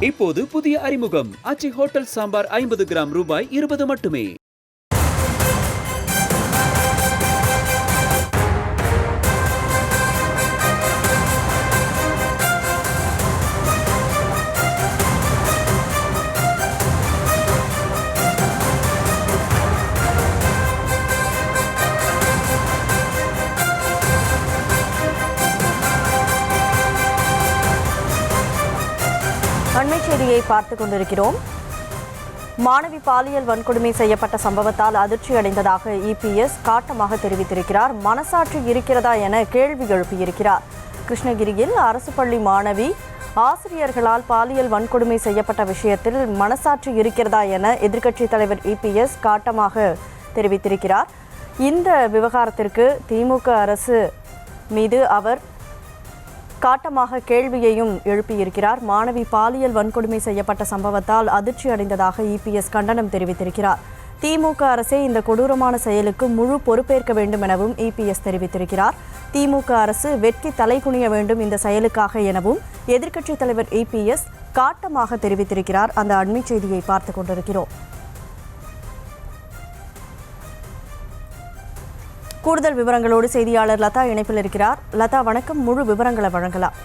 இப்போது புதிய அறிமுகம் ஆச்சி ஹோட்டல் சாம்பார் 50 கிராம் ரூபாய் 20 மட்டுமே. அண்மை செய்தியை பார்த்துக் கொண்டிருக்கிறோம். மாணவி பாலியல் வன்கொடுமை செய்யப்பட்ட சம்பவத்தால் அதிர்ச்சி அடைந்ததாக இபிஎஸ் காட்டமாக தெரிவித்திருக்கிறார். மனசாட்சி இருக்கிறதா என கேள்வி எழுப்பியிருக்கிறார். கிருஷ்ணகிரியில் அரசு பள்ளி மாணவி ஆசிரியர்களால் பாலியல் வன்கொடுமை செய்யப்பட்ட விஷயத்தில் மனசாட்சி இருக்கிறதா என எதிர்க்கட்சித் தலைவர் இபிஎஸ் காட்டமாக தெரிவித்திருக்கிறார். இந்த விவகாரத்திற்கு திமுக அரசு மீது அவர் காட்டமாக கேள்வியையும் எழுப்பியிருக்கிறார். மாணவி பாலியல் வன்கொடுமை செய்யப்பட்ட சம்பவத்தால் அதிர்ச்சி அடைந்ததாக இபிஎஸ் கண்டனம் தெரிவித்திருக்கிறார். திமுக அரசே இந்த கொடூரமான செயலுக்கு முழு பொறுப்பேற்க வேண்டும் எனவும் இபிஎஸ் தெரிவித்திருக்கிறார். திமுக அரசு வெட்கி தலைகுனிய வேண்டும் இந்த செயலுக்காக எனவும் எதிர்க்கட்சித் தலைவர் இபிஎஸ் காட்டமாக தெரிவித்திருக்கிறார். அந்த அண்மை செய்தியை பார்த்துக் கொண்டிருக்கிறோம். கூடுதல் விவரங்களோடு செய்தியாளர் லதா இணைப்பில் இருக்கிறார். லதா, வணக்கம். முழு விவரங்களை வழங்கலாம்.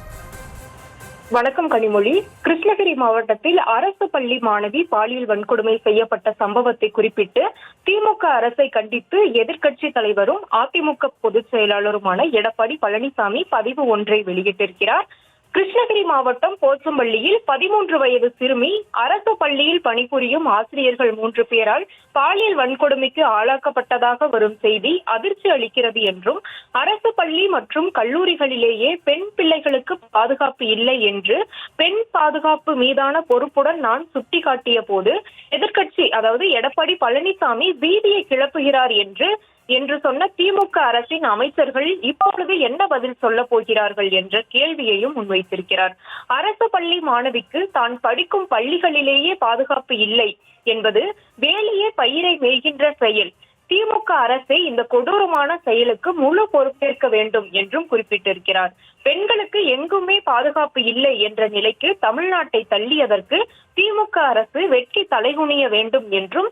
வணக்கம் கனிமொழி. கிருஷ்ணகிரி மாவட்டத்தில் அரசு பள்ளி மாணவி பாலியல் வன்கொடுமை செய்யப்பட்ட சம்பவத்தை குறிப்பிட்டு திமுக அரசை கண்டித்து எதிர்க்கட்சி தலைவரும் அதிமுக பொதுச் செயலாளருமான எடப்பாடி பழனிசாமி பதிவு ஒன்றை வெளியிட்டிருக்கிறார். கிருஷ்ணகிரி மாவட்டம் போச்சம்பள்ளியில் 13 வயது சிறுமி அரசு பள்ளியில் பணிபுரியும் ஆசிரியர்கள் 3 பேரால் பாலியல் வன்கொடுமைக்கு ஆளாக்கப்பட்டதாக வரும் செய்தி அதிர்ச்சி அளிக்கிறது என்றும், அரசு பள்ளி மற்றும் கல்லூரிகளிலேயே பெண் பிள்ளைகளுக்கு பாதுகாப்பு இல்லை என்று பெண் பாதுகாப்பு மீதான பொறுப்புடன் நான் சுட்டிக்காட்டிய போது எதிர்க்கட்சி அதாவது எடப்பாடி பழனிசாமி பீதியை கிளப்புகிறார் என்று சொன்ன திமுக அரசின் அமைச்சர்கள் இப்பொழுது என்ன பதில் சொல்ல போகிறார்கள் என்ற கேள்வியையும் முன்வைத்திருக்கிறார். அரசு பள்ளி மாணவிக்கு தான் படிக்கும் பள்ளிகளிலேயே பாதுகாப்பு இல்லை என்பது வேலையே பயிரை மேய்கின்ற செயல். திமுக அரசை இந்த கொடூரமான செயலுக்கு முழு பொறுப்பேற்க வேண்டும் என்றும் குறிப்பிட்டிருக்கிறார். பெண்களுக்கு எங்குமே பாதுகாப்பு இல்லை என்ற நிலைக்கு தமிழ்நாட்டை தள்ளியதற்கு திமுக அரசு வெட்கி தலைகுனிய வேண்டும் என்றும்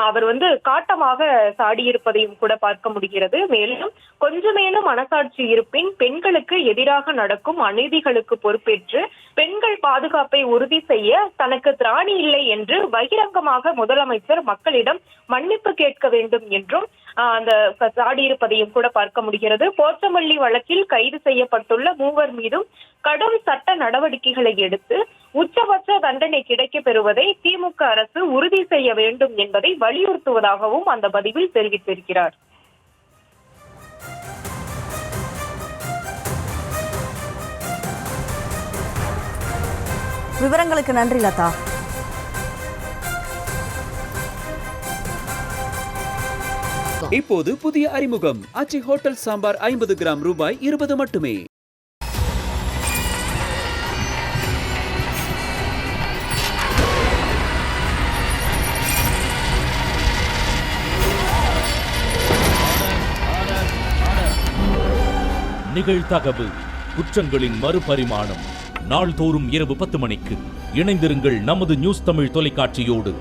அவர் காட்டமாக சாடியிருப்பதையும் கூட பார்க்க முடிகிறது. மேலும் கொஞ்சமேனும் மனசாட்சி இருப்பின் பெண்களுக்கு எதிராக நடக்கும் அநீதிகளுக்கு பொறுப்பேற்று பெண்கள் பாதுகாப்பை உறுதி செய்ய தனக்கு திராணி இல்லை என்று பகிரங்கமாக முதலமைச்சர் மக்களிடம் மன்னிப்பு கேட்க வேண்டும் என்றும் அந்த சாடியிருப்பதையும் கூட பார்க்க முடிகிறது. போச்சம்பள்ளி வழக்கில் கைது செய்யப்பட்டுள்ள 3 மீதும் கடும் சட்ட நடவடிக்கைகளை எடுத்து உச்சபட்ச தண்டனை கிடைக்க பெறுவதை திமுக அரசு உறுதி செய்ய வேண்டும் என்பதை வலியுறுத்துவதாகவும் அந்த பதிவில் தெரிவித்திருக்கிறார். விவரங்களுக்கு நன்றி லதா. இப்போது புதிய அறிமுகம் ஆச்சி ஹோட்டல் சாம்பார் 50 கிராம் ரூபாய் 20 மட்டுமே. நிகழ்தகவு குற்றங்களின் மறுபரிமாணம் நாள்தோறும் இரவு 10 மணிக்கு இணைந்திருங்கள் நமது நியூஸ் தமிழ் தொலைக்காட்சியோடு.